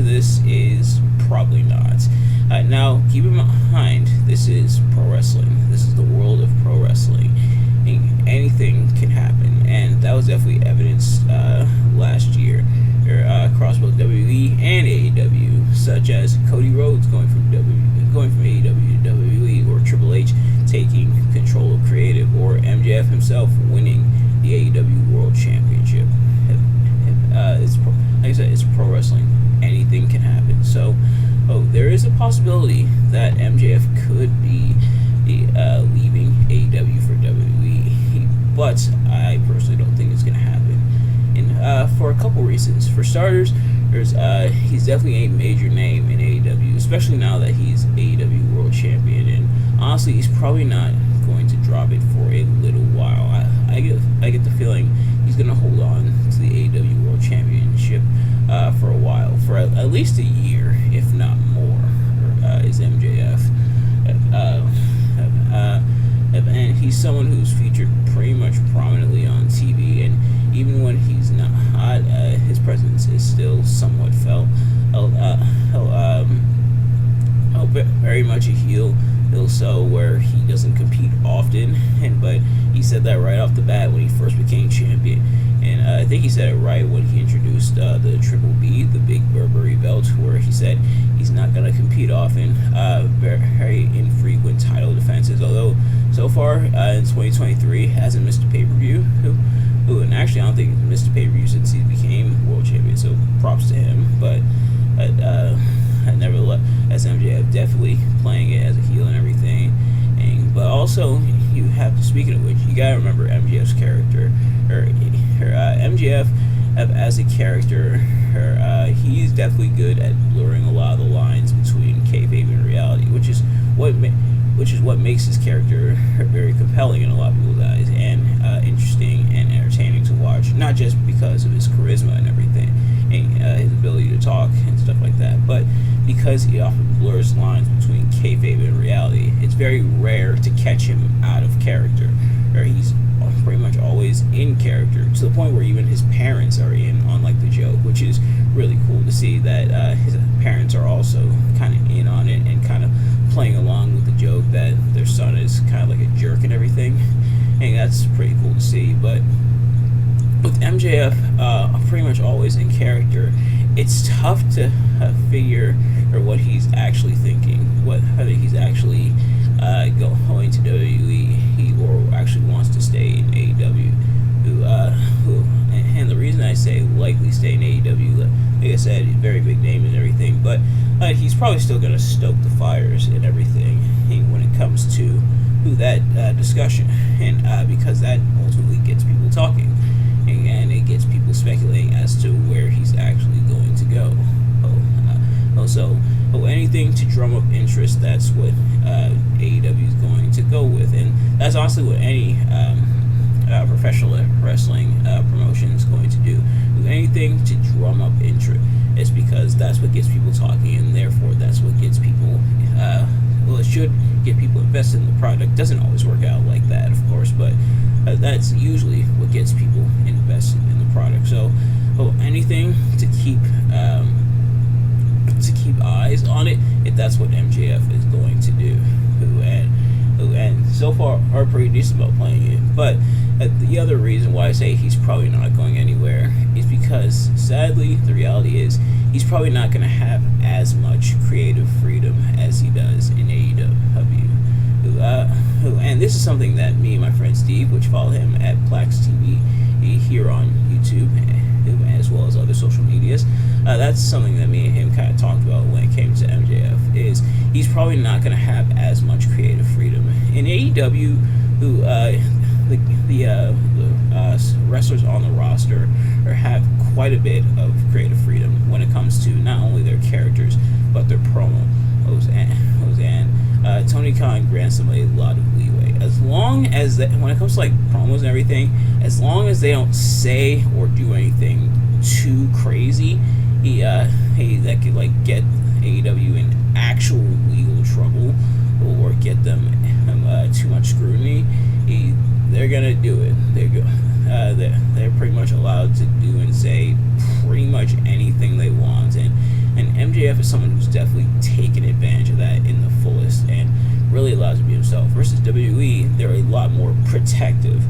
to this is probably not. Now, keep in mind, this is pro wrestling. This is the world of pro wrestling. Anything can happen, and that was definitely evidenced last year across both WWE and AEW, such as Cody Rhodes going from AEW to WWE, or Triple H taking control of creative, or MJF himself winning the AEW World Championship. Like I said, it's pro wrestling. Anything can happen. So, there is a possibility that MJF could be leaving AEW for WWE, but I personally don't think it's going to happen. And for a couple reasons. For starters, he's definitely a major name in AEW, especially now that he's AEW World Champion. And honestly, he's probably not going to drop it for a little while. I get the feeling he's going to hold on to the AEW World Championship for a while, for at least a year, if not more. Is MJF. And he's someone who's featured pretty much prominently on TV, and even when he's not, his presence is still somewhat felt. Very much a heel, so where he doesn't compete often, but he said that right off the bat when he first became champion. And I think he said it right when he introduced the Triple B, the Big Burberry belt, where he said he's not going to compete often, very infrequent title defenses, although so far in 2023 hasn't missed a pay-per-view. And actually I don't think he's missed a pay-per-view since he became world champion, so props to him. But nevertheless, as MJF definitely playing it as a heel and everything. But also, you have to, speaking of which, you gotta remember MJF's character. MJF as a character, he's definitely good at blurring a lot of the lines between kayfabe and reality, which is what makes his character very compelling in a lot of people's eyes, and interesting and entertaining to watch. Not just because of his charisma and everything, and his ability to talk and stuff like that, but because he often blurs lines between kayfabe and reality. It's very rare to catch him out of character, or he's pretty much always in character, to the point where even his parents are in on like the joke, which is really cool to see that his parents are also kind of in on it and kind of playing along with the joke that their son is kind of like a jerk and everything. And that's pretty cool to see. But with MJF pretty much always in character, it's tough to figure what he's actually thinking, whether he's actually going to WWE or actually wants to stay in AEW. And the reason I say likely stay in AEW, like I said, he's a very big name and everything, but he's probably still going to stoke the fires and everything when it comes to that discussion, and because that ultimately gets people talking, and it gets people speculating as to where he's actually going to go. Also, anything to drum up interest, that's what AEW is going to go with, and that's honestly what any professional wrestling promotion is going to do. Anything to drum up interest. It's because that's what gets people talking, and therefore that's what gets people, it should get people invested in the product. Doesn't always work out like that, of course, but that's usually what gets people invested in the product. So anything to keep eyes on it, if that's what MJF is going to do, and so far are pretty decent about playing it. But the other reason why I say he's probably not going anywhere is because, sadly, the reality is he's probably not going to have as much creative freedom as he does in AEW. And this is something that me and my friend Steve, which follow him at Plax TV here on YouTube, as well as other social medias, that's something that me and him kind of talked about when it came to MJF, is he's probably not going to have as much creative freedom. In AEW, the wrestlers on the roster have quite a bit of creative freedom when it comes to not only their characters, but their promos. And Tony Khan grants them a lot of leeway, as long as when it comes to like promos and everything, as long as they don't say or do anything too crazy, that could like get AEW in actual legal trouble or get them too much scrutiny. They're gonna do it. They're pretty much allowed to do and say pretty much anything they want, and MJF is someone who's definitely taken advantage of that in the fullest and really allows him to be himself. Versus WWE, they're a lot more protective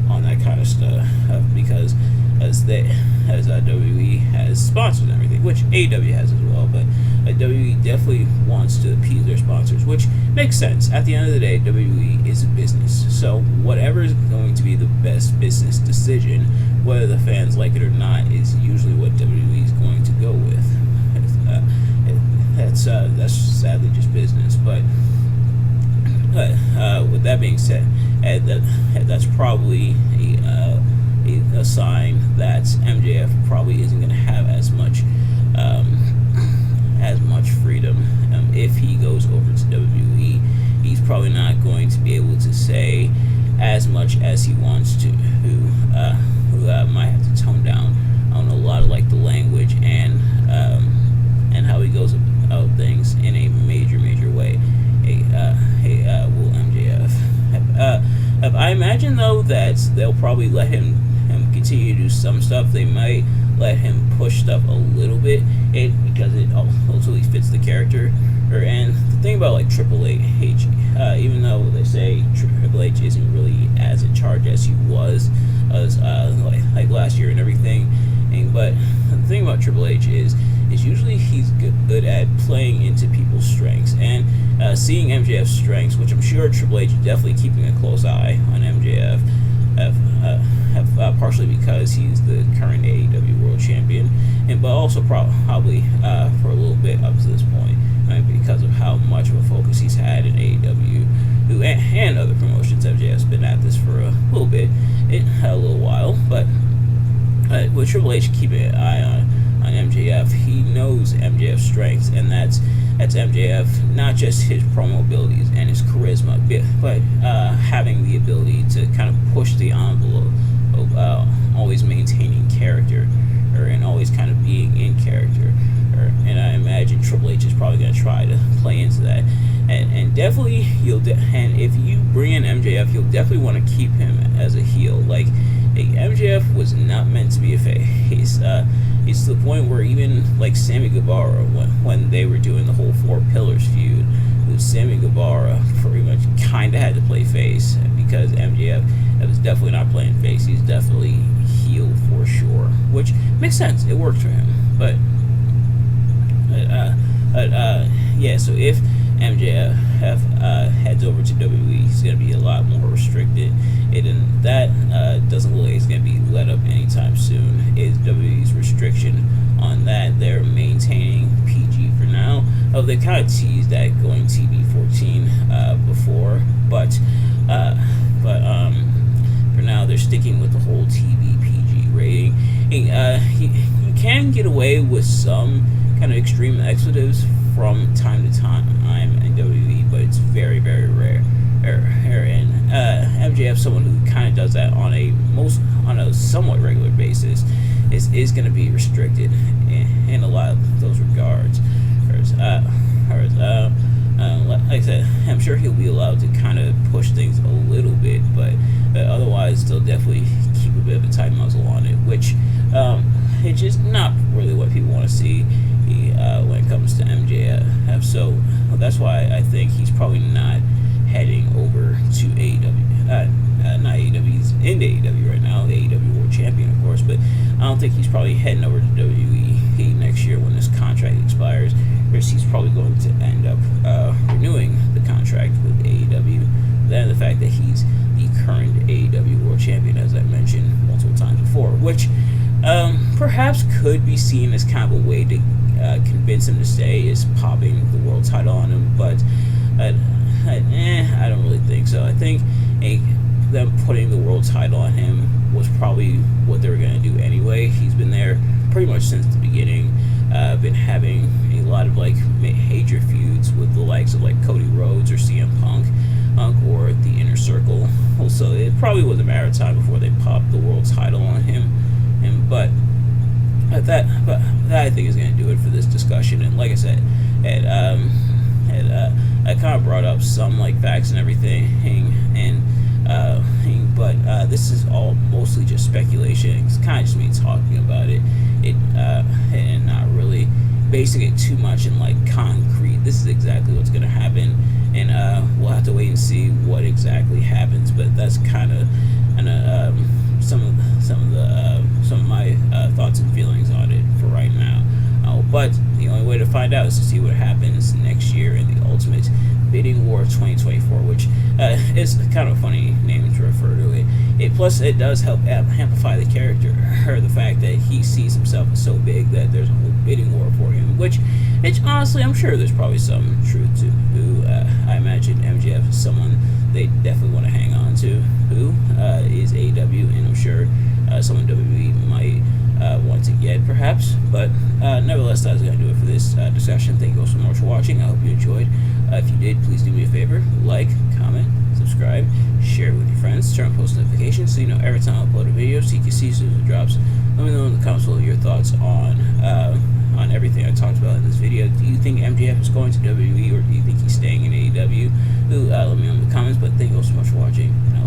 on that kind of stuff because as WWE has sponsors and everything, which AEW has as well, but WWE definitely wants to appease their sponsors, which makes sense. At the end of the day, WWE is a business, so whatever is going to be the best business decision, whether the fans like it or not, is usually what WWE is going to go with. That's sadly just business, but with that being said, that's probably a sign that MJF probably isn't going to have as much freedom if he goes over to WWE. He's probably not going to be able to say as much as he wants to. Who might have to tone down on a lot of like the language and how he goes about things in a major way. Will MJF? I imagine though that they'll probably let him continue to do some stuff. They might let him push stuff a little bit, because it ultimately fits the character. And the thing about like Triple H, even though they say Triple H isn't really as in charge as he was, like last year and everything, but the thing about Triple H is usually he's good at playing into people's strengths and seeing MJF's strengths, which I'm sure Triple H is definitely keeping a close eye on MJF, partially because he's the current AEW World Champion, but also probably for a little bit up to this point, because of how much of a focus he's had in AEW and other promotions. MJF's been at this for a little bit, a little while, but with Triple H keeping an eye on MJF, he knows MJF's strengths, and that's MJF, not just his promo abilities and his charisma, but having the ability to kind of push the envelope of always maintaining character, and always kind of being in character. And I imagine Triple H is probably going to try to play into that. And definitely, and if you bring in MJF, you'll definitely want to keep him as a heel. Like, MJF was not meant to be a face. It's to the point where even like Sammy Guevara, when they were doing the whole Four Pillars feud, Sammy Guevara pretty much kind of had to play face because MJF was definitely not playing face. He's definitely heel for sure, which makes sense. It worked for him. But yeah, so if MJF heads over to WWE, he's going to be a lot more restricted. And that doesn't look like it's going to be let up anytime soon. Is WWE's restriction on that? They're maintaining PG for now. They kind of teased that going TV-14 before, but for now they're sticking with the whole TV PG rating. You can get away with some kind of extreme expletives from time to time in WWE, but it's very rare. And MJF, someone who kind of does that on a somewhat regular basis, is going to be restricted in a lot of those regards. Like I said, I'm sure he'll be allowed to kind of push things a little bit, but otherwise they'll definitely keep a bit of a tight muzzle on it, which it's just not really what people want to see when it comes to MJF. So that's why I think he's probably not heading over to AEW. Not AEW, he's in AEW right now, the AEW World Champion, of course, but I don't think he's probably heading over to WWE next year when this contract expires. First, he's probably going to end up renewing the contract with AEW. Then the fact that he's the current AEW World Champion, as I mentioned multiple times before, which perhaps could be seen as kind of a way to convince him to stay, is popping the world title on him, but I don't really think so. I think them putting the world title on him was probably what they were going to do anyway. He's been there pretty much since the beginning. Been having a lot of like major feuds with the likes of like Cody Rhodes or CM Punk or the Inner Circle. Also, it probably was a matter of time before they popped the world title on him. But that I think is going to do it for this discussion. And like I said, I kind of brought up some like facts and everything, and but this is all mostly just speculation. It's kind of just me talking about it, and not really basing it too much in like concrete. This is exactly what's gonna happen, and we'll have to wait and see what exactly happens. But that's kind of some of my thoughts and feelings on it for right now. But the only way to find out is to see what happens next year in the Ultimate Bidding War 2024, which is kind of a funny name to refer to it. Plus, it does help amplify the character, or the fact that he sees himself as so big that there's a whole bidding war for him, which honestly, I'm sure there's probably some truth to. I imagine MJF is someone they definitely want to hang on to, who is AEW, and I'm sure someone WWE might want to get, perhaps. But nevertheless, that's going to do it for this discussion. Thank you all so much for watching. I hope you enjoyed. If you did, please do me a favor, like, comment, subscribe, share it with your friends, turn on post notifications so you know every time I upload a video, so you can see as soon as it drops. Let me know in the comments below your thoughts on everything I talked about in this video. Do you think MJF is going to WWE, or do you think he's staying in AEW? Let me know in the comments. But thank you all so much for watching, and I'll